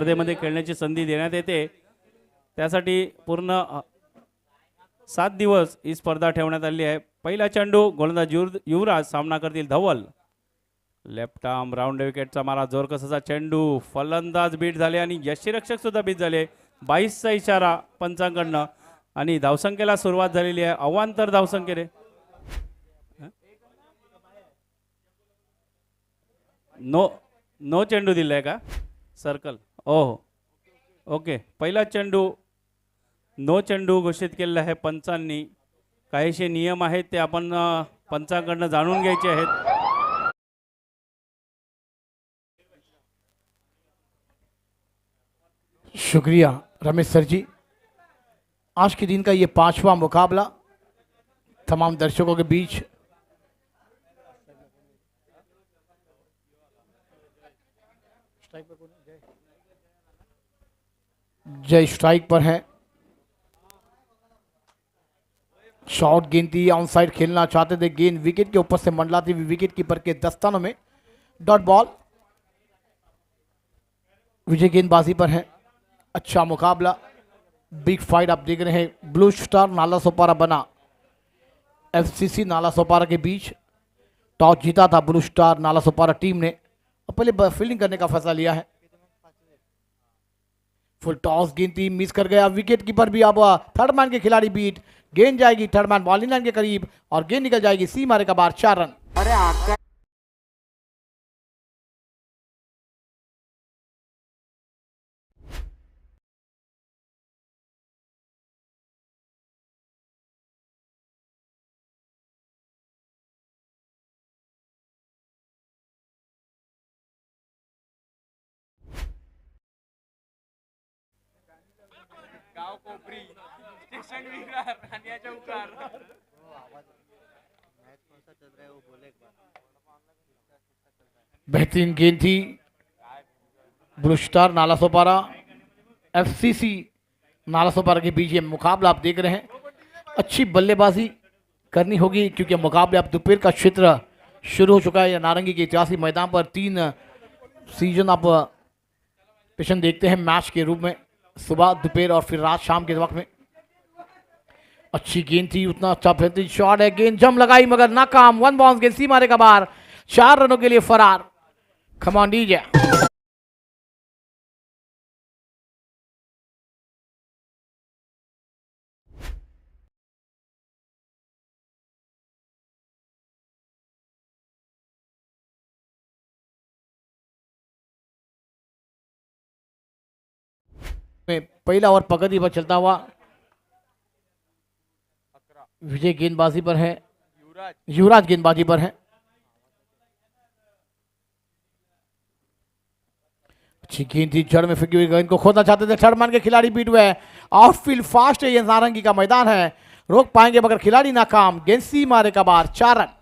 स्पर्धेमध्ये खेळण्याची संधी देण्यात येते. त्यासाठी पूर्ण 7 दिवस ही स्पर्धा ठेवण्यात आली आहे. पहिला चेंडू गोलंदाज युवराज सामना करतील धवल. लेफ्ट आर्म राऊंड विकेटचा मारा जोर कसाचा चेंडू फलंदाज बीट झाले आणि यष्टीरक्षक सुद्धा बीट झाले. 22चा इशारा पंचांकडनं आणि धावसंख्येला सुरुवात झालेली आहे. अवांतर धावसंख्येने नो चेंडू दिलाय का सर्कल. हो ओके. पहिला चेंडू नो चेंडू घोषित केलेला आहे पंचांनी. काहीशे नियम आहेत ते आपण पंचांकडनं जाणून घ्यायचे आहेत. शुक्रिया रमेश सर जी। आज के दिन का ये 5वां मुकाबला तमाम दर्शकों के बीच जय स्ट्राइक पर है। शॉट गेंद थी, ऑन साइड खेलना चाहते थे, गेंद विकेट के ऊपर से मंडलाती हुई विकेट कीपर के दस्तानों में। डॉट बॉल विजय गेंदबाजी पर है। अच्छा मुकाबला, बिग फाइट आप देख रहे हैं। ब्लू स्टार नाला सोपारा बना एफसीसी नाला सोपारा के बीच। टॉस जीता था ब्लू स्टार नाला सोपारा टीम ने और पहले फील्डिंग करने का फैसला लिया है। फुल टॉस गेंद थी, मिस कर गया विकेट कीपर भी। अब थर्ड मैन के खिलाड़ी बीट, गेंद जाएगी थर्ड मैन बॉलिंग लाइन के करीब और गेंद निकल जाएगी सीमा का बाहर। 4 रन। अरे गाव कोपरी स्टेशन विरार रानियाच्या उकार बेहतरीन गेंद थी। Blue star Nala Sopara FCC Nala Sopara के बीच ये मुकाबला आप देख रहे हैं। अच्छी बल्लेबाजी करनी होगी क्योंकि मुकाबले अब दोपहर का क्षेत्र शुरू हो चुका है। नारंगी के ऐतिहासिक मैदान पर 3 सीजन आप पेशन देखते हैं मैच के रूप में, सुबह दोपहर और फिर रात शाम के वक्त में। अच्छी गेंद थी, उतना अच्छा बेहतरीन शॉट है, गेंद जम लगाई मगर नाकाम। 1 बाउंस गेंद सीमा का बाहर। 4 रनों के लिए फरार। कमान डीजे। पहला ओवर पगति पर चलता हुआ विजय गेंदबाजी पर है, युवराज गेंदबाजी पर है। अच्छी गेंद थी, जड़ में फिकी हुई गेंद को खोदना चाहते थे, थर्ड मैन के खिलाड़ी बीट हुए। आउटफील्ड फास्ट है, ये नारंगी का मैदान है, रोक पाएंगे मगर खिलाड़ी नाकाम। गेंद सीमा का बाहर। 4 रन।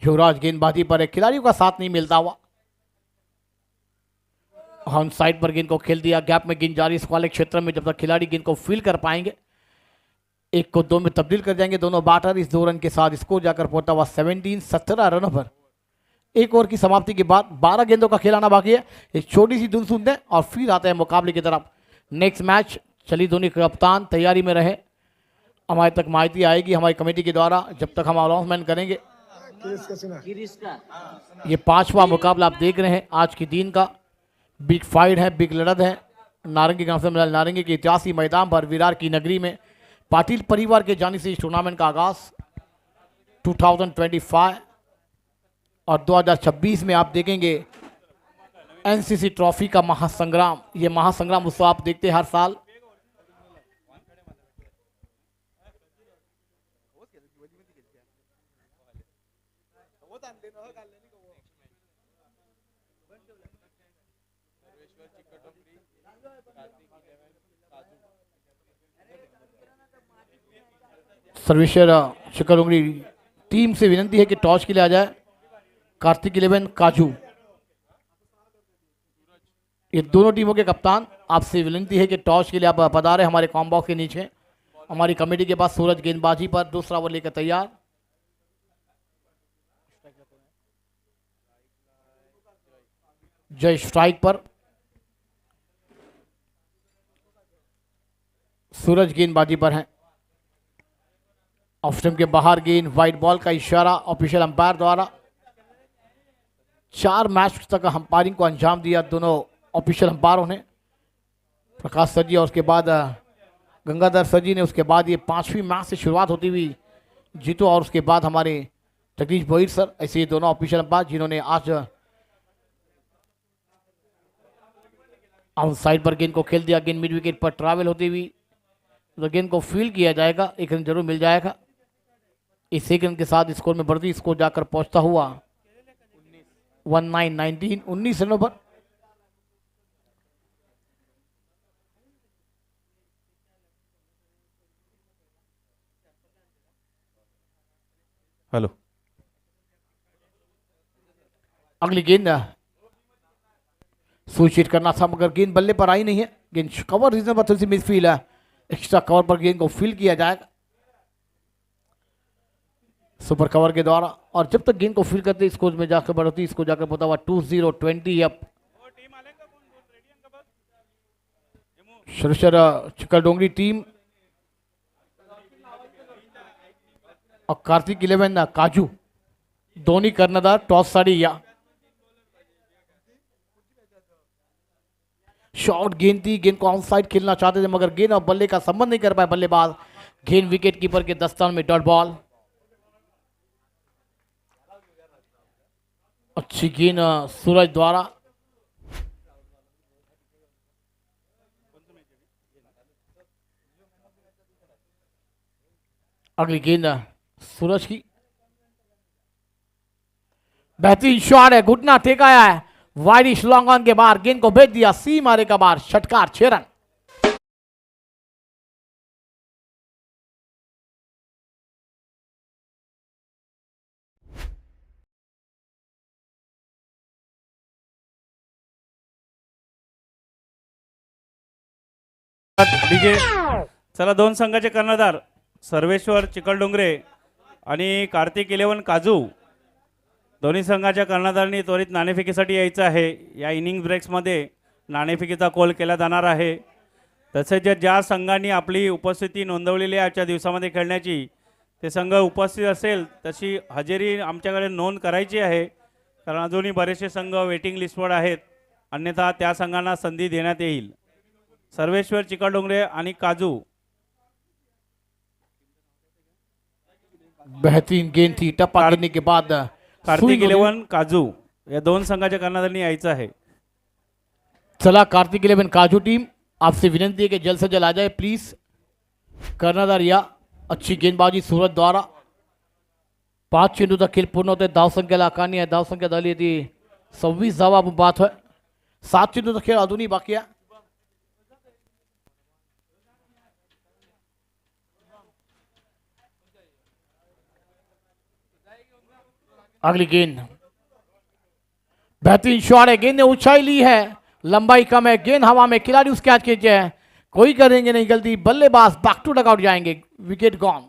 युवराज गेंदबाजी पर है, खिलाड़ियों का साथ नहीं मिलता हुआ। ऑन साइड पर गेंद को खेल दिया, गैप में गेंद जारी इस वाले क्षेत्र में। जब तक खिलाड़ी गेंद को फील कर पाएंगे 1 को 2 में तब्दील कर जाएंगे दोनों बैटर। इस 2 रन के साथ स्कोर जाकर पहुंचा हुआ 17 रनों पर। 1 ओवर की समाप्ति के बाद 12 गेंदों का खेलाना बाकी है। एक छोटी सी धुन सुनते हैं और फिर आते हैं मुकाबले की तरफ। नेक्स्ट मैच चली दोनों कप्तान तैयारी में रहे, हमारे तक माहिती आएगी हमारी कमेटी के द्वारा जब तक हम अनाउंसमेंट करेंगे। ये 5वां मुकाबला आप देख रहे हैं आज के दिन का। बिग फाइट है, बिग लड़त है। नारंगी गांव से नारंगी के ऐतिहासिक मैदान पर विरार की नगरी में पाटिल परिवार के जाने से इस टूर्नामेंट का आगाज 2025 और 2026 में आप देखेंगे एनसीसी ट्रॉफी का महासंग्राम। ये महासंग्राम उत्सव आप देखते हैं हर साल। सर्वेश्वर चिकलुंगड़ी टीम से विनती है कि टॉस के लिए आ जाए कार्तिक 11 काजू। ये दोनों टीमों के कप्तान, आपसे विनती है कि टॉस के लिए आप पधारें हमारे कॉम्बॉक्स के नीचे। हमारी कमेटी के पास सूरज गेंदबाजी पर दूसरा ओवर लेकर तैयार। जय स्ट्राइक पर, सूरज गेंदबाजी पर है। ऑफ स्टंप के बाहर गेंद, वाइड बॉल का इशारा ऑफिशियल अंपायर द्वारा। 4 मैच तक अंपायरिंग को अंजाम दिया दोनों ऑफिशियल अंपायरों ने, प्रकाश सर जी और उसके बाद गंगाधर सर जी ने। उसके बाद ये 5वीं मैच से शुरुआत होती हुई जीतो, और उसके बाद हमारे जगदीश भोईर सर, ऐसे ये दोनों ऑफिशियल अंपायर जिन्होंने आज आउट साइड पर गेंद को खेल दिया। गेंद मिड विकेट पर ट्रैवल होती हुई, तो गेंद को फील्ड किया जाएगा, 1 रन जरूर मिल जाएगा। इस 1 रन के साथ स्कोर में बढ़ती स्कोर जाकर पहुंचता हुआ 19 रनों पर। हेलो, अगली गेंद सुचित करना था मगर गेंद बल्ले पर आई नहीं है। गेंद कवर रीजन पर थोड़ी सी मिसफील्ड है, एक्स्ट्रा कवर पर गेंद को फील्ड किया जाएगा सुपर कवर के द्वारा। और जब तक गेंद को फील्ड करते स्कोर में जाकर बढ़ती, इसको जाकर पता हुआ 20-20 अप। शरशर चिकलडोंगरी टीम और कार्तिक 11 काजू दोनों कर्णधार टॉस साड़ी या शॉर्ट गेंद थी। गेंद को आउटसाइड खेलना चाहते थे मगर गेंद और बल्ले का संबंध नहीं कर पाए बल्लेबाज। गेंद विकेट कीपर के दस्तान में डॉट बॉल। अच्छी गेंद सूरज द्वारा। अगली गेंद सूरज की, बेहतरीन शॉट है, घुटना टेकाया है, वाइडिश लॉन्ग ऑन के बाहर गेंद को भेज दिया सी मारे का बाहर, षटकार 6 रन। डीजे चला, 2 संघाचे कर्णधार सर्वेश्वर चिकलडोंगरे आणि कार्तिक 11 काजू दोन्ही संघाच्या कर्णधारांनी त्वरित नाणेफेकीसाठी यायचं आहे। या इनिंग ब्रेक्समध्ये नाणेफेकीचा कॉल केला जाणार आहे। तसेच ज्या संघांनी आपली उपस्थिती नोंदवलेली आहे आजच्या दिवसामध्ये खेळण्याची, ते संघ उपस्थित असेल तशी हजेरी आमच्याकडे नोंद करायची आहे, कारण अजूनही बरेचसे संघ वेटिंग लिस्टवर आहेत, अन्यथा त्या संघांना संधी देण्यात येईल। सर्वेश्वर चिकलडोंगरे आणि काजू, बेहतरीन गेंद थी, टप्पा गिरने के बाद कार्तिक 11 काजू या 2 संघाच्या कर्णधारांनी यायचं आहे। चला कार्तिक 11 काजू टीम, आपसे विनंती है कि जल्द से जल्द आ जाए प्लीज। कर्णधार या, अच्छी गेंदबाजी सूरज द्वारा। 5 चेंडू तक खेल पूर्ण होते, धाव संख्या आकारणी आहे, धाव संख्या झाली ती 26 धावा बात है। 7 चेंडू तक खेळ अजूनही बाकी आहे। अगली गेंद, बेहतरीन शॉट है, गेंद ने ऊंचाई ली है, लंबाई कम है, गेंद हवा में, खिलाड़ी उस कैच खींचे हैं, कोई करेंगे नहीं गलती, बल्लेबाज बैक टू डगआउट जाएंगे, विकेट गॉन।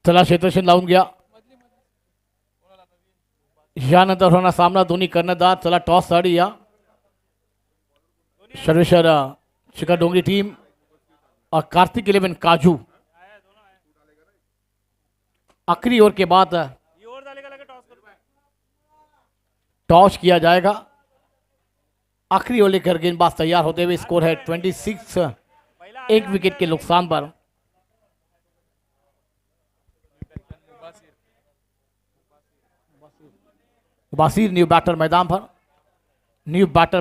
चला क्षेत्रक्षण लावून घ्या, यानंतर होणार सामना दोन्ही कर्णधार। चला टॉस साडी या, सर्वेश्वर चिकलडोंगरी टीम और कार्तिक 11 काजू। आखिरी ओवर के बाद टॉस किया जाएगा। आखिरी ओवर लेकर गेंदबाज तैयार होते हुए, स्कोर है 26, एक विकेट के नुकसान पर। बासिर न्यू बैटर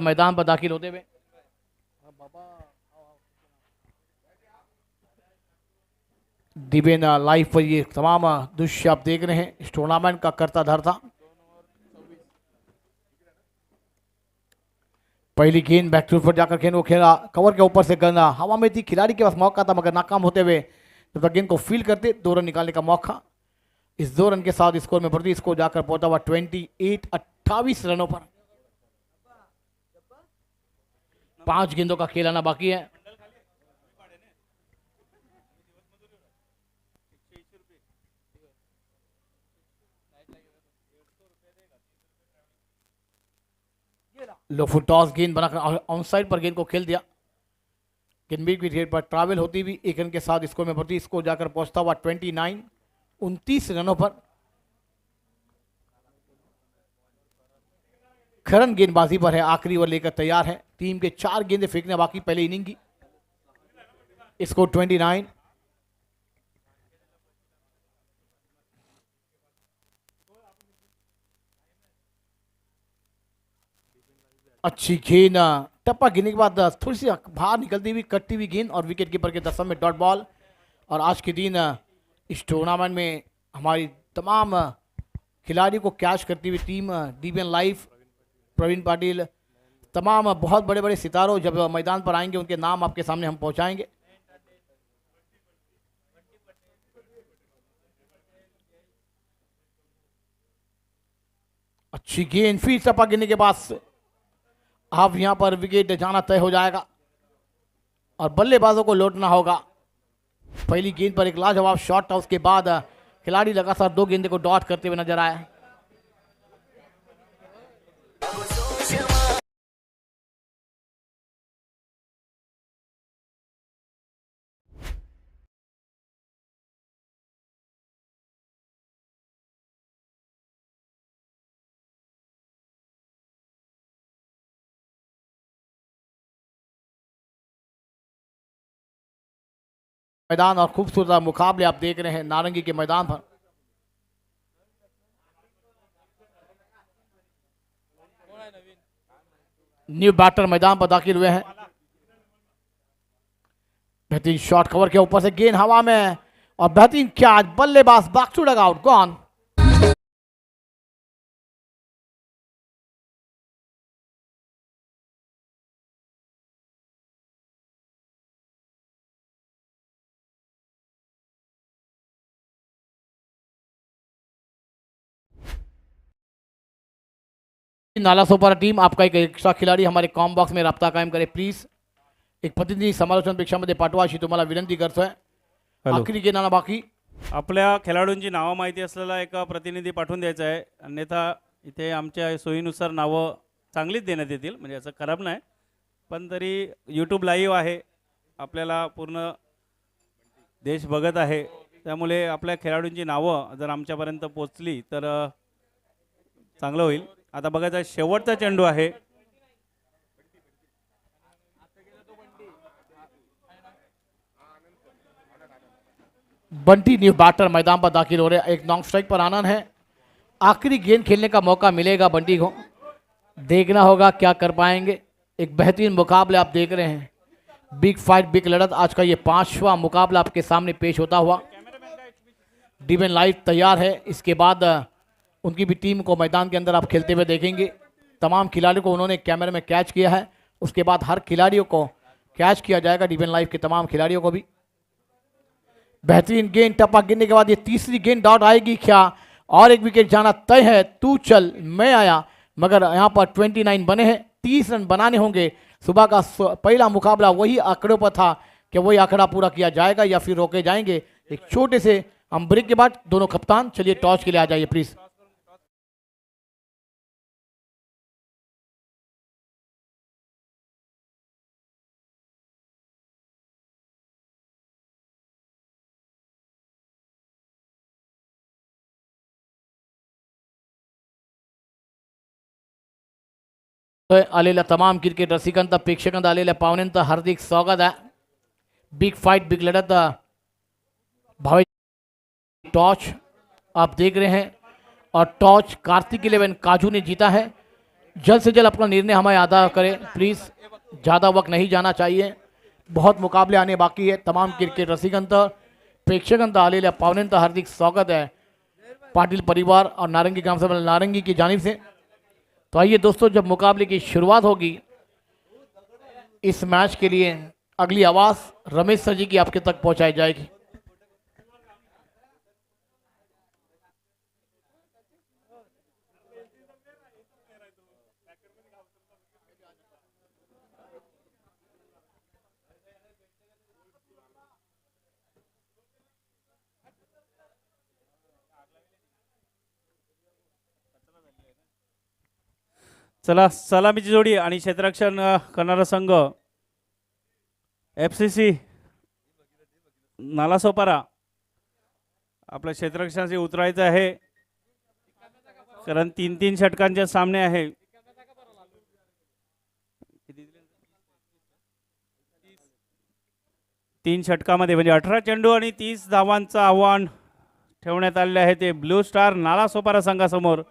मैदान पर दाखिल होते हुए। दिव्य लाइव पर ये तमाम दृश्य आप देख रहे हैं, इस टूर्नामेंट का करता धरता। पहली गेंद बैकफुट पर जाकर गेंद को खेला, कवर के ऊपर से गेंद हवा में थी, खिलाड़ी के पास मौका था मगर नाकाम होते हुए जब तक गेंद को फील करते 2 रन निकालने का मौका। इस 2 रन के साथ स्कोर में बढ़ती, स्कोर जाकर पहुंचा हुआ 28 रनों पर। 5 गेंदों का खेल आना बाकी है। लो फुट टॉस गेंद बनाकर ऑन साइड पर गेंद को खेल दिया। गेंद की रेट पर ट्रैवल होती हुई 1 रन के साथ स्कोर में बढ़ती, स्कोर जाकर पहुंचता हुआ 29 रनों पर। खरन गेंदबाजी पर है, आखिरी ओवर लेकर तैयार है। टीम के 4 गेंदें फेंकने बाकी पहले इनिंग की। स्कोर 29। अच्छी गेंद, टप्पा गिरने के बाद थोड़ी सी बाहर निकलती हुई कटती हुई गेंद और विकेट कीपर के दस्तक में डॉट बॉल। और आज के दिन इस टूर्नामेंट में हमारी तमाम खिलाड़ियों को कैच करती हुई team DBN live, Pravin Patil, तमाम बहुत बड़े बड़े सितारों जब मैदान पर आएंगे उनके नाम आपके सामने हम पहुंचाएंगे। अच्छी गेंद, फिर टप्पा गिरने के बाद अब यहां पर विकेट जाना तय हो जाएगा और बल्लेबाजों को लौटना होगा। पहली गेंद पर एक लाजवाब शॉट था, उसके बाद खिलाड़ी लगातार 2 गेंदे को डॉट करते हुए नजर आए। मैदान और खूबसूरत मुकाबले आप देख रहे हैं नारंगी के मैदान पर। न्यू बैटर मैदान पर दाखिल हुए हैं। बेहतरीन शॉट, कवर के ऊपर से गेंद हवा में और बेहतरीन कैच, बल्लेबाज back to dugout, gone. Nala Sopara team, आपका एक एक्स्ट्रा खिलाड़ी हमारे कॉम बॉक्स में राब्ता कायम करे प्लीज। एक प्रतिनिधी समालोचन पेक्षामध्ये पाठवाशी तुम्हाला विनंती करतोय। आखरी गेंद आना बाकी। आपल्या खेळाडूंची नावं माहिती असलेला एक प्रतिनिधी पाठवून द्यायचा आहे, अन्यथा इथे आमच्या सोयीनुसार नावं चांगलीच देण्यात येतील, म्हणजे असं खराब नाही, पण तरी यूट्यूब लाईव्ह आहे, आपल्याला पूर्ण देश बघत आहे, त्यामुळे आपल्या खेळाडूंची नावं जर आमच्यापर्यंत पोचली तर चांगलं होईल। आता बघायचं शेवटचा चेंडू आहे, बंटी न्यू बैटर मैदान पर दाखिल हो रहे हैं। एक नॉन स्ट्राइक पर आनंद है, आखिरी गेंद खेलने का मौका मिलेगा बंटी को, देखना होगा क्या कर पाएंगे। एक बेहतरीन मुकाबले आप देख रहे हैं, बिग फाइट बिग लड़त, आज का ये 5वां मुकाबला आपके सामने पेश होता हुआ। डीबीएन लाइव तैयार है, इसके बाद उनकी भी टीम को मैदान के अंदर आप खेलते हुए देखेंगे। तमाम खिलाड़ियों को उन्होंने कैमरे में कैच किया है, उसके बाद हर खिलाड़ियों को कैच किया जाएगा, डीबीएन लाइव के तमाम खिलाड़ियों को भी। बेहतरीन गेंद, टप्पा गिरने के बाद ये तीसरी गेंद डॉट आएगी क्या, और एक विकेट जाना तय है। तू चल मैं आया, मगर यहाँ पर 29 बने हैं, 30 रन बनाने होंगे। सुबह का पहला मुकाबला वही आंकड़ों पर था कि वही आंकड़ा पूरा किया जाएगा या फिर रोके जाएंगे। एक छोटे से हम ब्रेक के बाद दोनों कप्तान चलिए टॉस के लिए आ जाइए प्लीज। आलेल्या तमाम क्रिकेट रसिकांचा प्रेक्षकांचा आलेल्या पाहुण्यांचं हार्दिक स्वागत आहे. बिग फाइट बिग लड़त भावे टॉर्च आप देख रहे हैं और टॉर्च कार्तिक 11 काजू ने जीता है. जल्द से जल्द अपना निर्णय हमें अदा करें प्लीज़, ज़्यादा वक्त नहीं जाना चाहिए. बहुत मुकाबले आने बाकी है. तमाम क्रिकेट रसिकांचं प्रेक्षकांचं आलेल्या पाहुण्यांचं हार्दिक स्वागत है पाटिल परिवार और नारंगी ग्राम सभा नारंगी की जानिब से. तो आइए दोस्तों, जब मुकाबले की शुरुआत होगी इस मैच के लिए अगली आवाज़ रमेश सर जी की आपके तक पहुंचाई जाएगी. चला, सलामीची जोडी आणि क्षेत्ररक्षण करणारा संघ FCC नालासोपारा आपल्या क्षेत्ररक्षणासाठी उतरायचं आहे, कारण 3-3 षटकांचे सामने आहे. तीन षटकामध्ये म्हणजे 18 चेंडू आणि 30 धावांचं आव्हान ठेवण्यात आले आहे. ते ब्लू स्टार नालासोपारा संघासमोर.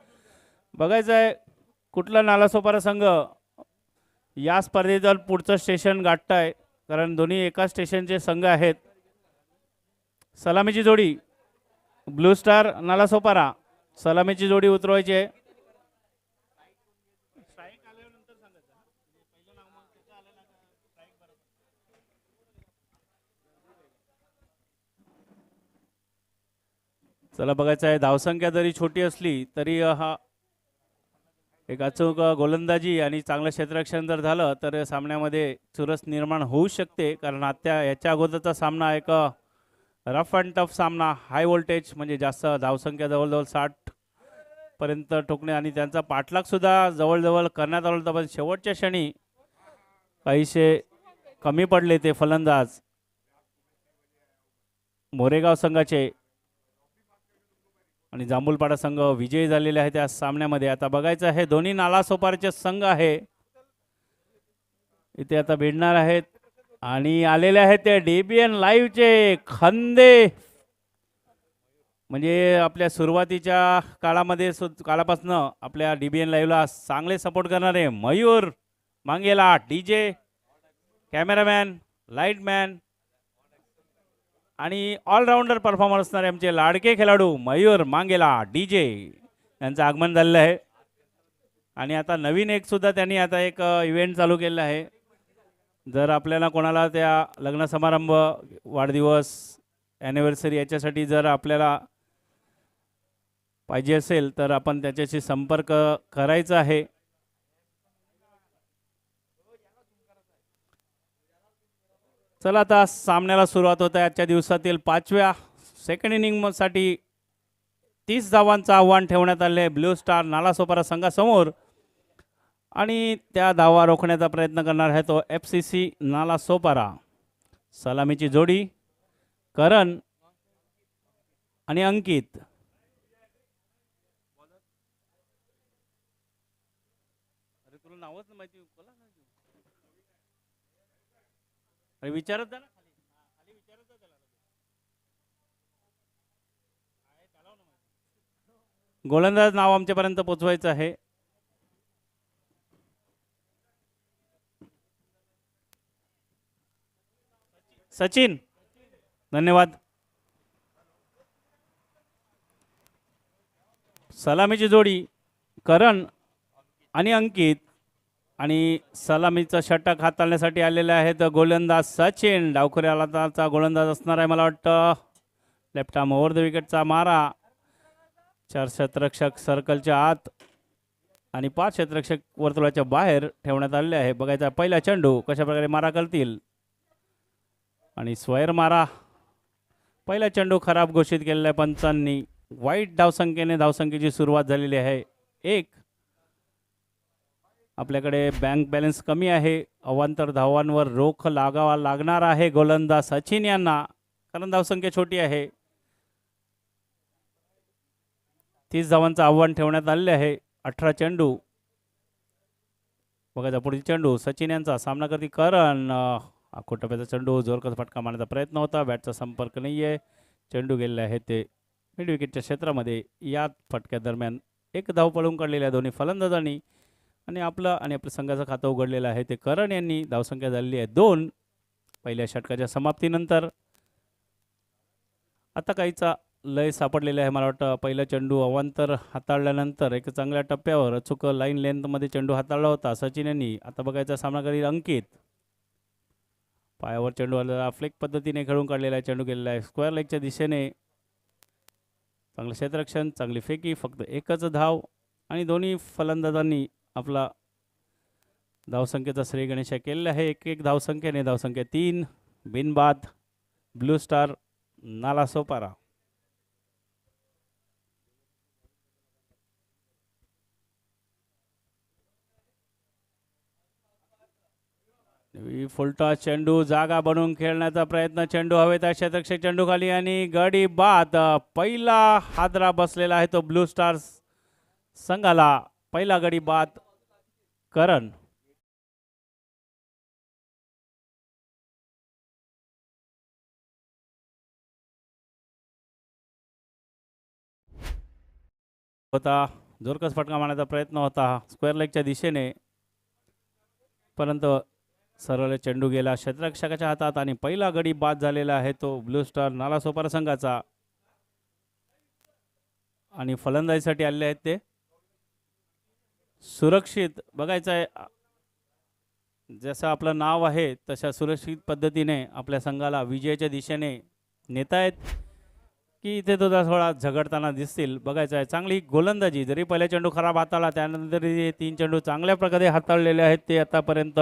बघायचं आहे कुठला नालासोपारा संघ या स्पर्धेचं पुढचं स्टेशन गाठताय, कारण दोन्ही एका स्टेशनचे संघ आहेत. सलामीची जोडी ब्लू स्टार नालासोपारा, सलामीची जोडी उतरवायची आहे. चला, बघायचं आहे धावसंख्या जरी छोटी असली तरी हा एक अचूक गोलंदाजी आणि चांगलं क्षेत्ररक्षण जर झालं तर सामन्यामध्ये चुरस निर्माण होऊ शकते. कारण आता याच्या अगोदरचा सामना एक रफ अँड टफ सामना, हाय व्होल्टेज म्हणजे जास्त धावसंख्या जवळजवळ 60 पर्यंत ठोकणे आणि त्यांचा पाठलाग सुद्धा जवळजवळ करण्यात आला होता, पण शेवटच्या क्षणी काहीसे कमी पडले ते फलंदाज मोरेगाव संघाचे आणि जांभूलपाडा संघ विजयी झालेले आहे त्या सामन्यामध्ये. आता बघायचं आहे दोन्ही नालासोपाराचे संघ आहे इथे आता भिडणार आहेत आणि आलेले आहेत ते DBN लाईव्हचे खंदे, म्हणजे आपल्या सुरुवातीच्या काळापासून आपल्या DBN लाईव्हला चांगले सपोर्ट करणारे मयूर मांगेला, DJ, कॅमेरामॅन, लाईटमॅन आणि ऑलराऊंडर परफॉर्मर असणारे आमचे लाडके खेळाडू मयूर मांगेला, DJ यांचं आगमन झालेलं आहे. आणि आता नवीन एक सुद्धा त्यांनी आता एक इव्हेंट चालू केलेला आहे. जर आपल्याला कोणाला त्या लग्न समारंभ, वाढदिवस, ॲनिव्हर्सरी याच्यासाठी जर आपल्याला पाहिजे असेल तर आपण त्याच्याशी संपर्क करायचा आहे. चला, आता सामन्याला सुरुवात होत आहे. आजच्या दिवसातील 5व्या सेकंड इनिंगसाठी 30 धावांचं आव्हान ठेवण्यात आले आहे ब्लू स्टार नालासोपारा संघासमोर आणि त्या धावा रोखण्याचा प्रयत्न करणार आहे तो FCC नालासोपारा. सलामीची जोडी करण आणि अंकित. अरे तुला नावच माहिती विचारत जा ना, खाली विचारत जा त्याला. गोलंदाज नाव आमच्यापर्यंत पोचवायचं आहे. सचिन, धन्यवाद. सलामीची जोडी करण आणि अंकित आणि सलामीचा षटक हाताळण्यासाठी आलेले आहेत गोलंदाज सचिन. डावखुऱ्याचा गोलंदाज असणार आहे मला वाटतं. लेफ्ट आर्म ओव्हर द विकेटचा मारा. 4 क्षेत्ररक्षक सर्कलच्या आत आणि 5 क्षेत्ररक्षक वर्तुळाच्या बाहेर ठेवण्यात आलेले आहे. बघायचा पहिला चेंडू कशा प्रकारे मारा करतील आणि स्वैर मारा. पहिला चेंडू खराब घोषित केलेला आहे पंचांनी. वाईट धावसंख्येने धावसंख्येची सुरुवात झालेली आहे. 1 आपल्याकडे बँक बॅलन्स कमी आहे. अवांतर धावांवर रोख लागावा लागणार आहे गोलंदाज सचिन यांना, कारण धावसंख्या छोटी आहे. 30 धावांचं आव्हान ठेवण्यात आले आहे. 18 चेंडू बघायचा पुढील चेंडू सचिन यांचा सामना करते करण आखो टप्प्याचा चेंडू जोरकस फटका मारण्याचा प्रयत्न होता. बॅटचा संपर्क नाही आहे. चेंडू गेलेला आहे ते मिड विकेटच्या क्षेत्रामध्ये. या फटक्या दरम्यान एक धाव पळून काढलेल्या दोन्ही फलंदाजांनी आणि आपल्या संघाचं खातं उघडलेलं आहे ते करण यांनी. धावसंख्या झालेली आहे 2 पहिल्या षटकाच्या समाप्तीनंतर. आता काहीचा लय सापडलेला आहे मला वाटतं. पहिला चेंडू अवांतर हाताळल्यानंतर एक चांगल्या टप्प्यावर अचूक लाईन लेंथमध्ये चेंडू हाताळला होता सचिन यांनी. आता बघायचा सामना करील अंकित. पायावर चेंडू आलेला फ्लेक पद्धतीने खेळून काढलेला आहे. चेंडू गेलेला आहे स्क्वेअर लेगच्या दिशेने. चांगलं क्षेत्ररक्षण, चांगली फेकी, फक्त एकच धाव आणि दोन्ही फलंदाजांनी आपला धावसंख्येचा श्रेय गणेशा केलेला आहे. 1-1 धावसंख्येने. धावसंख्या 3 बिनबाद ब्लू स्टार नालासोपारा. फुलटा चेंडू जागा बनवून खेळण्याचा प्रयत्न. चेंडू हवेत आहे. क्षेत्ररक्षक चेंडू खाली आणि गडी बाद. पहिला हादरा बसलेला आहे तो ब्लू स्टार संघाला. पहिला गडी बाद करण. होता जोरकस फटका मारण्याचा प्रयत्न होता स्क्वेअर लेगच्या दिशेने, परंतु सरळ चेंडू गेला क्षेत्ररक्षकाच्या हातात आणि पहिला गडी बाद झालेला आहे तो ब्लू स्टार नालासोपारा संघाचा. आणि फलंदाजीसाठी आले आहेत ते सुरक्षित. बघायचं आहे जसं आपलं नाव आहे तशा सुरक्षित पद्धतीने आपल्या संघाला विजयाच्या दिशेने नेतायत की इथे थोडा झगडताना दिसतील. बघायचं आहे चांगली गोलंदाजी. जरी पहिला चेंडू खराब हाताळला त्यानंतर 3 चेंडू चांगल्या प्रकारे हाताळलेले आहेत ते आतापर्यंत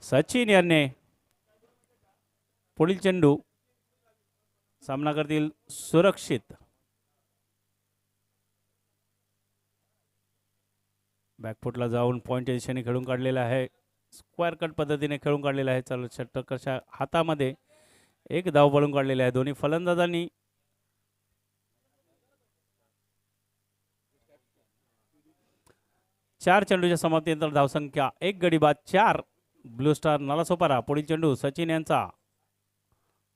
सचिन यांनी. पुढील चेंडू सामना करतील सुरक्षित. बॅकफुटला जाऊन पॉईंटच्या दिशेने खेळून काढलेला आहे. स्क्वेअर कट पद्धतीने खेळून काढलेला आहे. चल षटकाच्या हातामध्ये एक धाव पळून काढलेला आहे दोन्ही फलंदाजांनी. चार चेंडूच्या समाप्तीनंतर धावसंख्या 1 गडी बाद 4 ब्लू स्टार नालासोपारा. पुढील चेंडू सचिन यांचा.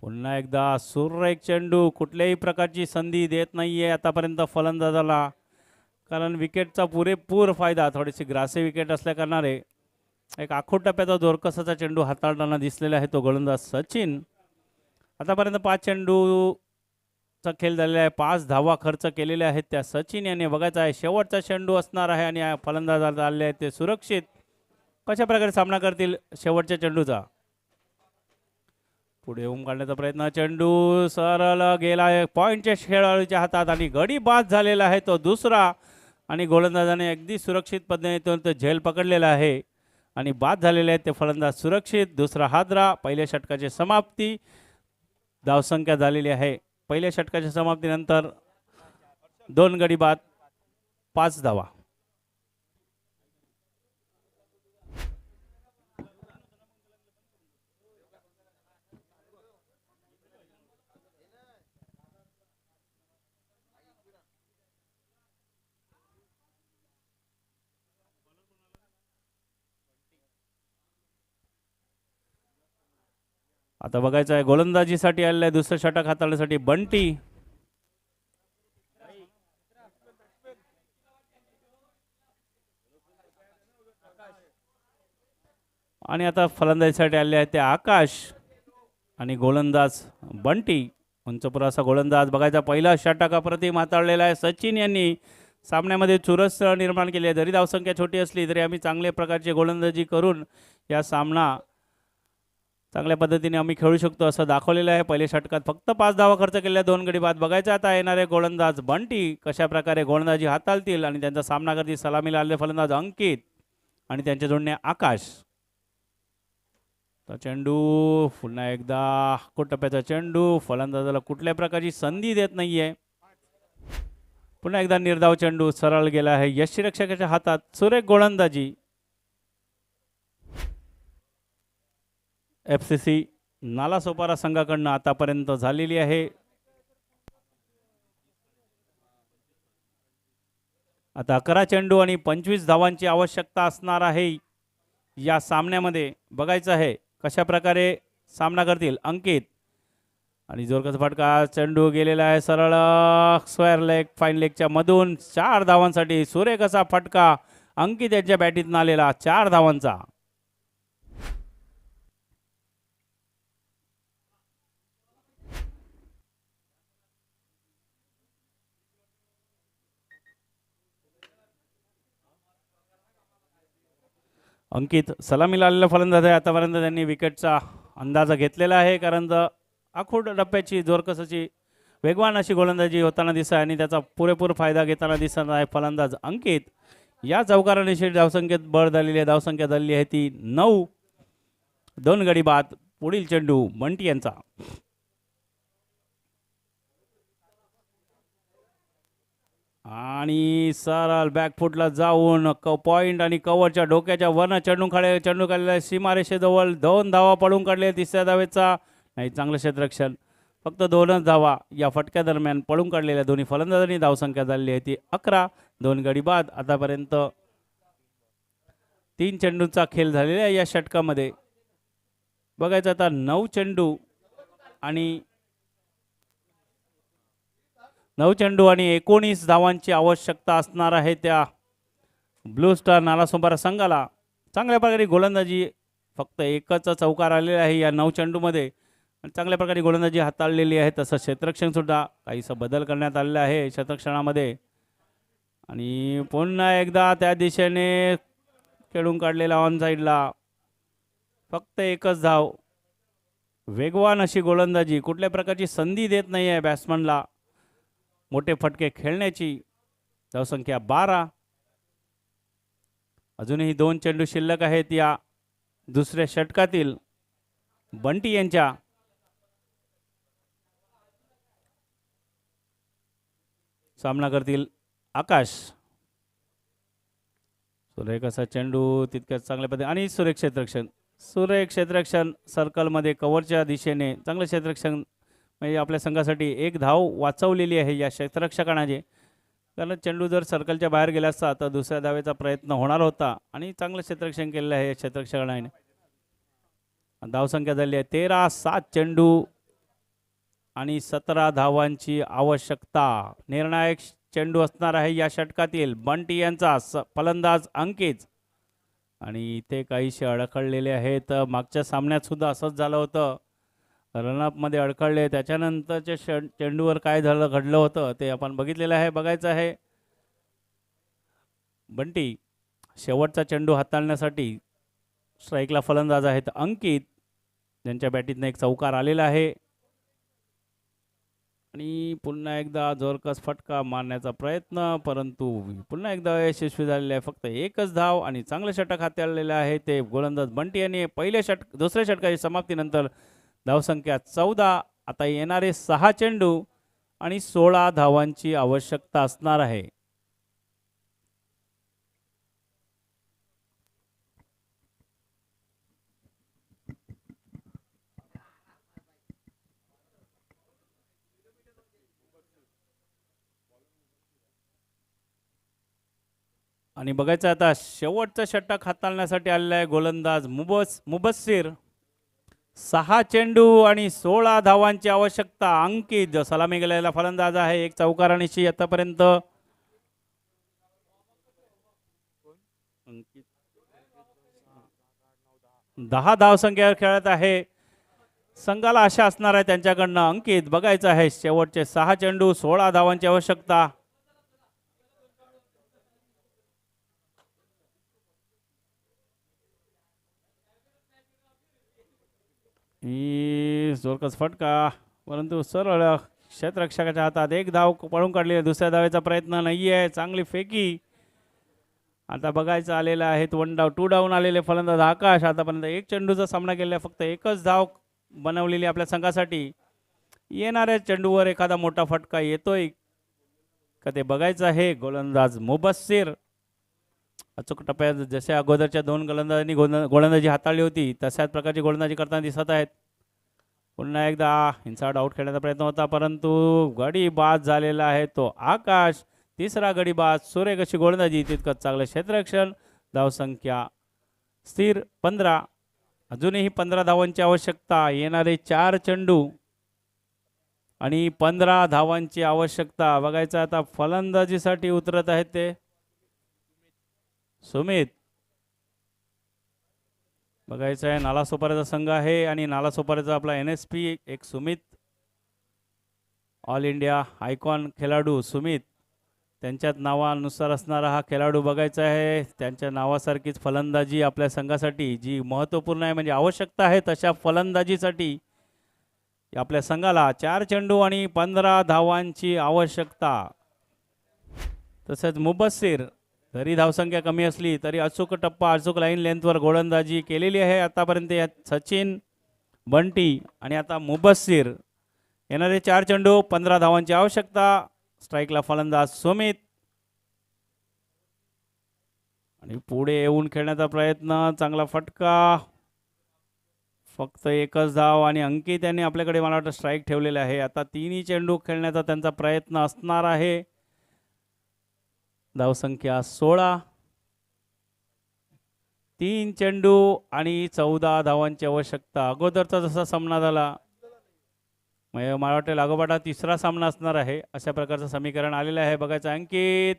पुन्हा एकदा सुरेख चेंडू. कुठल्याही प्रकारची संधी देत नाहीये आतापर्यंत फलंदाजाला, कारण विकेटचा पुरेपूर फायदा. थोडीशी ग्रासी विकेट असल्या कारणाने एक आखो टप्प्याचा जोरकसाचा चेंडू हाताळताना दिसलेला आहे तो गोलंदाज सचिन. आतापर्यंत 5 चेंडूचा खेळ झालेला आहे. 5 धावा खर्च केलेल्या आहेत त्या सचिन यांनी. बघायचा आहे शेवटचा चेंडू असणार आहे आणि फलंदाज आले आहेत ते सुरक्षित. कशा प्रकारे सामना करतील शेवटच्या चेंडूचा. पुढे येऊन काढण्याचा प्रयत्न. चेंडू सरळ गेला आहे पॉईंटच्या खेळाडूच्या हातात आणि गडी बाद झालेला आहे तो दुसरा. आणि गोलंदाजाने अगदी सुरक्षित पद्धतीने तो झेल पकडलेला आहे आणि बाद झालेले आहेत ते फलंदाज सुरक्षित. दुसरा हादरा. पहिल्या षटकाची समाप्ती. धावसंख्या झालेली आहे पहिल्या षटकाच्या समाप्तीनंतर 2 गडी बाद 5 धावा. आता बघायचं आहे गोलंदाजीसाठी आलेलं आहे दुसरं षटक हाताळण्यासाठी बंटी. आणि आता फलंदाजीसाठी आले आहेत ते आकाश आणि गोलंदाज बंटी. उंचपुराचा गोलंदाज. बघायचा पहिला षटक अप्रतिम हाताळलेला आहे सचिन यांनी. सामन्यामध्ये चुरस निर्माण केली आहे. जरी धावसंख्या छोटी असली तरी आम्ही चांगल्या प्रकारची गोलंदाजी करून या सामना चांगल्या पद्धतीने आम्ही खेळू शकतो असं दाखवलेलं आहे. पहिल्या षटकात फक्त 5 धावा खर्च केल्या 2 गडी बाद. बघायचं आता येणारे गोलंदाज बंटी कशा प्रकारे गोलंदाजी हाताळतील आणि त्यांचा सामना करतील सलामीला आलेले फलंदाज अंकित आणि त्यांच्या जोडणे आकाश. तर चेंडू पुन्हा एकदा टप्प्याचा चेंडू. फलंदाजाला कुठल्या प्रकारची संधी देत नाहीये. पुन्हा एकदा निर्धाव चेंडू सरळ गेला आहे यष्टीरक्षकाच्या हातात. सुरेख गोलंदाजी FCC नालासोपारा संघाकडनं आतापर्यंत झालेली आहे. आता 11 चेंडू आणि 25 धावांची आवश्यकता असणार आहे या सामन्यामध्ये. बघायचं आहे कशा प्रकारे सामना करतील अंकित. आणि जोरकस फटका, चेंडू गेलेला आहे सरळ स्क्वेअर लेग फाईन लेगच्या मधून. 4 धावांसाठी सुरेख असा फटका अंकित यांच्या बॅटीतून आलेला 4 धावांचा. अंकित सलामीला आलेला फलंदाज आहे. आतापर्यंत त्यांनी विकेटचा अंदाज घेतलेला आहे, कारण आखूड टप्प्याची जोरकसची वेगवान अशी गोलंदाजी होताना दिसत आहे आणि त्याचा पुरेपूर फायदा घेताना दिसत आहे फलंदाज अंकित. या चौकारानिशी धावसंख्येत बळ झालेली आहे. धावसंख्या झालेली आहे ती 9. 2 गडी बाद. पुढील चेंडू बंटी यांचा. आणि सरळ बॅकफुटला जाऊन पॉइंट आणि कव्हरच्या डोक्याच्या वरनं चेंडू काढलेला सीमारेषेजवळ 2 धावा पडून काढले. तिसऱ्या धावेचा नाही, चांगलं क्षेत्ररक्षण. फक्त 2च धावा या फटक्या दरम्यान पळून काढलेल्या दोन्ही फलंदाजांनी. धावसंख्या झालेली आहे ती 11. 2 गडी बाद. आतापर्यंत 3 चेंडूचा खेळ झालेला आहे या षटकामध्ये. बघायचं आता 9 चेंडू आणि 19 धावांची आवश्यकता असणार आहे त्या ब्लू स्टार नालासोपारा संघाला. चांगल्या प्रकारे गोलंदाजी, फक्त एकच चौकार आलेला आहे या 9 चेंडूमध्ये. चांगल्या प्रकारे गोलंदाजी हाताळलेली आहे. तसं क्षेत्ररक्षण सुद्धा काहीसा बदल करण्यात आलेला आहे क्षेत्ररक्षणामध्ये. आणि पुन्हा एकदा त्या दिशेने खेळून काढलेला ऑन साईडला. फक्त एकच धाव. वेगवान अशी गोलंदाजी, कुठल्या प्रकारची संधी देत नाही आहे बॅट्समनला मोठे फटके खेळण्याची. धावसंख्या 12. अजूनही 2 चेंडू शिल्लक आहेत या दुसऱ्या षटकातील. बंटी यांच्या सामना करतील आकाश. सुरेख असा चेंडू तितक्याच चांगल्या पद्धतीने आणि सुरेख क्षेत्ररक्षण सर्कलमध्ये कव्हरच्या दिशेने चांगलं क्षेत्ररक्षण, म्हणजे आपल्या संघासाठी 1 धाव वाचवलेली आहे या क्षेत्ररक्षकाने. कारण चेंडू जर सर्कलच्या बाहेर गेला असता तर दुसऱ्या धावेचा प्रयत्न होणार होता आणि चांगलं क्षेत्ररक्षण केलेलं आहे या क्षेत्ररक्षकाने. धावसंख्या झाली आहे 13. 7 चेंडू आणि 17 धावांची आवश्यकता. निर्णायक चेंडू असणार आहे या षटकातील. बंटी यांचा फलंदाज अंकित. आणि इथे काहीसे अडखळलेले आहेत. मागच्या सामन्यात सुद्धा असंच झालं होतं, रनअपमध्ये अडखळले. त्याच्यानंतरच्या चेंडूवर काय घडलं होतं ते आपण बघितलेलं आहे. बघायचं आहे. बंटी शेवटचा चेंडू हाताळण्यासाठी स्ट्राईकला फलंदाज आहेत अंकित, ज्यांच्या बॅटीतनं एक चौकार आलेला आहे. आणि पुन्हा एकदा जोरकस फटका मारण्याचा प्रयत्न, परंतु पुन्हा एकदा यशस्वी झालेला आहे. फक्त एकच धाव आणि चांगलं षटक हाताळलेलं आहे ते गोलंदाज बंटी यांनी. दुसऱ्या षटकाच्या समाप्तीनंतर धावसंख्या 14. आता येणारे 6 चेंडू आणि 16 धावांची आवश्यकता असणार आहे. आणि बघायचं आता शेवटचं षटक हाताळण्यासाठी आलेला आहे गोलंदाज मुबस्सिर. 6 चेंडू आणि 16 धावांची आवश्यकता. अंकित जो सलामी गेलेला फलंदाज आहे, 1 चौकार आणि आतापर्यंत 10 धावसंख्येवर खेळत आहे. संघाला आशा असणार आहे त्यांच्याकडनं. अंकित बघायचं आहे शेवटचे 6 चेंडू 16 धावांची आवश्यकता. जोरकस फटका, परंतु सरळ क्षेत्ररक्षकाच्या हातात. 1 धाव पळून काढली. दुसऱ्या धावेचा प्रयत्न नाही आहे. चांगली फेकी. आता बघायचं आलेलं आहे 1 डाव 2 डाऊन आलेले फलंदाज आकाश. आतापर्यंत 1 चेंडूचा सामना केलेला आहे. फक्त एकच धाव बनवलेली आपल्या संघासाठी. येणाऱ्या चेंडूवर एखादा मोठा फटका येतोय का ते बघायचं आहे. गोलंदाज मुबस्सिर अचूक टप्प्यात जसे अगोदरच्या 2 गोलंदाजांनी गोलंदाजी हाताळली होती तशाच प्रकारची गोलंदाजी करताना दिसत आहेत. पुन्हा एकदा इनसाइड आउट खेळण्याचा प्रयत्न होता, परंतु गडी बाद झालेला आहे तो आकाश. तिसरा गडी बाद, सुरेख अशी गोलंदाजी, तितकंच चांगलं क्षेत्ररक्षण. धावसंख्या स्थिर 15. अजूनही 15 धावांची आवश्यकता. येणारे 4 चेंडू आणि 15 धावांची आवश्यकता. बघायचं आता फलंदाजीसाठी उतरत आहेत ते सुमित. बघायचं आहे नालासोपाऱ्याचा संघ आहे आणि नालासोपाऱ्याचा आपला NSP एक सुमित, ऑल इंडिया आयकॉन खेळाडू सुमित, त्यांच्यात नावानुसार असणारा हा खेळाडू बघायचा आहे. त्यांच्या नावासारखीच फलंदाजी आपल्या संघासाठी जी महत्त्वपूर्ण आहे, म्हणजे आवश्यकता आहे तशा फलंदाजीसाठी आपल्या संघाला 4 चेंडू आणि 15 धावांची आवश्यकता. तसंच मुबस्सिर, जरी धावसंख्या कमी असली तरी अचूक टप्पा, अचूक लाईन लेंथवर गोलंदाजी केलेली आहे आतापर्यंत. यात सचिन, बंटी आणि आता मुबस्सिर. येणारे 4 चेंडू 15 धावांची आवश्यकता. स्ट्राईकला फलंदाज सुमित आणि पुढे येऊन खेळण्याचा प्रयत्न, चांगला फटका, फक्त एकच धाव आणि अंकित यांनी आपल्याकडे मला वाटतं स्ट्राईक ठेवलेला आहे. आता 3 चेंडू खेळण्याचा त्यांचा प्रयत्न असणार आहे. धावसंख्या 16. 3 चेंडू आणि 14 धावांची आवश्यकता. अगोदरचा जसा सामना झाला, मला वाटतं लागोपाठ तिसरा सामना असणार आहे, अशा प्रकारचं समीकरण आलेलं आहे. बघायचं अंकित,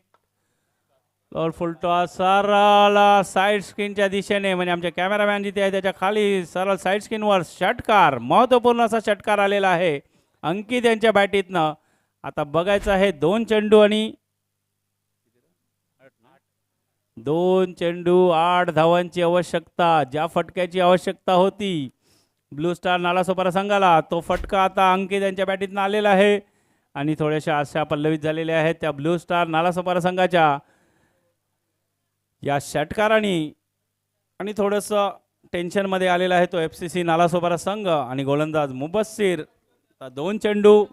फुलटॉस सरळ साईड स्क्रीनच्या दिशेने, म्हणजे आमचे कॅमेरामॅन जिथे आहे त्याच्या खाली सरळ साईड स्क्रीनवर षटकार, महत्त्वपूर्ण असा षटकार आलेला आहे अंकित यांच्या बॅटीतनं. आता बघायचं आहे 2 चेंडू आणि 8 धावांची आवश्यकता. ज्या फटक्याची आवश्यकता होती ब्लू स्टार नालासोपारा संघाला, तो फटका आता अंकित यांच्या बॅटीतनं आलेला आहे आणि थोड्याशा आशा पल्लवित झालेल्या आहेत त्या ब्लू स्टार नालासोपारा संघाच्या या षटकाराने. आणि थोडंसं टेन्शनमध्ये आलेला आहे तो FCC नालासोपारा संघ. आणि गोलंदाज मुबस्सिर. 2 चेंडू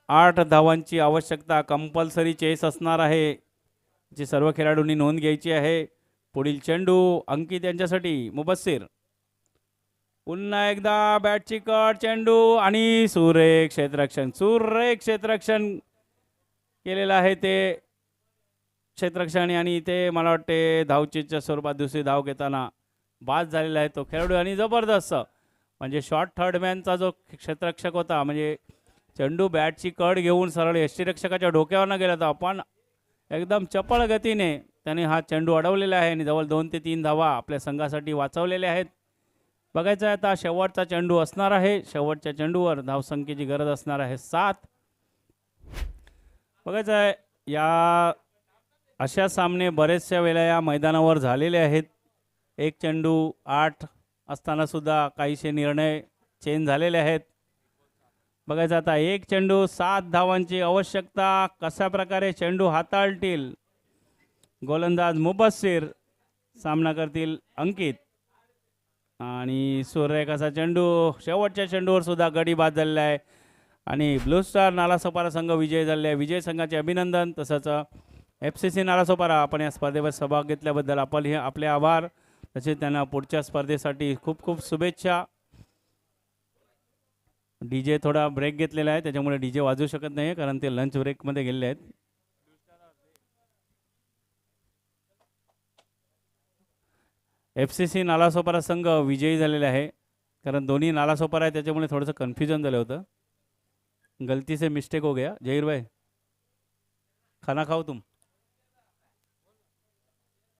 8 धावांची आवश्यकता. कंपल्सरी चेस असणार आहे, जी सर्व खेळाडूंनी नोंद घ्यायची आहे. पुढील चेंडू अंकित यांच्यासाठी. मुबस्सिर पुन्हा एकदा बॅटची कट, चेंडू आणि सुरेख क्षेत्ररक्षण. सुरेख क्षेत्ररक्षण केलेलं आहे ते क्षेत्ररक्षण आणि इथे मला वाटते धावचीच्या स्वरूपात दुसरी धाव घेताना बाद झालेला आहे तो खेळाडू. आणि जबरदस्त म्हणजे शॉर्ट थर्डमॅनचा जो क्षेत्ररक्षक होता, म्हणजे चेंडू बॅटची कट घेऊन सरळ यष्टीरक्षकाच्या डोक्यावर गेला होता, पण एकदम चपळ गतीने त्याने हा चेंडू अडवलेला आहे आणि जवळ 2 ते 3 धावा आपल्या संघासाठी वाचवलेल्या आहेत. बघायचं आहे आता शेवटचा चेंडू असणार आहे. शेवटच्या चेंडूवर धावसंख्येची गरज असणार आहे 7. बघायचं आहे या अशा सामने बरेचशा वेळा या मैदानावर झालेले आहेत. 1 चेंडू 8 असताना सुद्धा काहीसे निर्णय चेंज झालेले आहेत. बघायचं आता 1 चेंडू 7 धावांची आवश्यकता. कशा प्रकारे चेंडू हाताळतील गोलंदाज मुबस्सिर, सामना करतील अंकित. आणि सुरेखाचा चेंडू शेवटच्या चेंडूवर सुद्धा गडी बाद झालेला आहे आणि ब्लू स्टार नालासोपारा संघ विजय झालेला आहे. विजय संघाचे अभिनंदन. तसंच FCC नालासोपारा आपण या स्पर्धेवर सहभाग घेतल्याबद्दल आपले आभार. तसेच त्यांना पुढच्या स्पर्धेसाठी खूप खूप शुभेच्छा. DJ थोडा ब्रेक घेतलेला आहे, त्याच्यामुळे DJ वाजवू शकत नाही कारण ते लंच ब्रेकमध्ये गेलेले आहेत. FCC नालासोपारा संघ विजयी झालेला आहे, कारण दोन्ही नालासोपारा आहे त्याच्यामुळे थोडंसं कन्फ्युजन झालं होतं. गलती से मिस्टेक हो गया. जहीर भाई खाना खाओ तुम.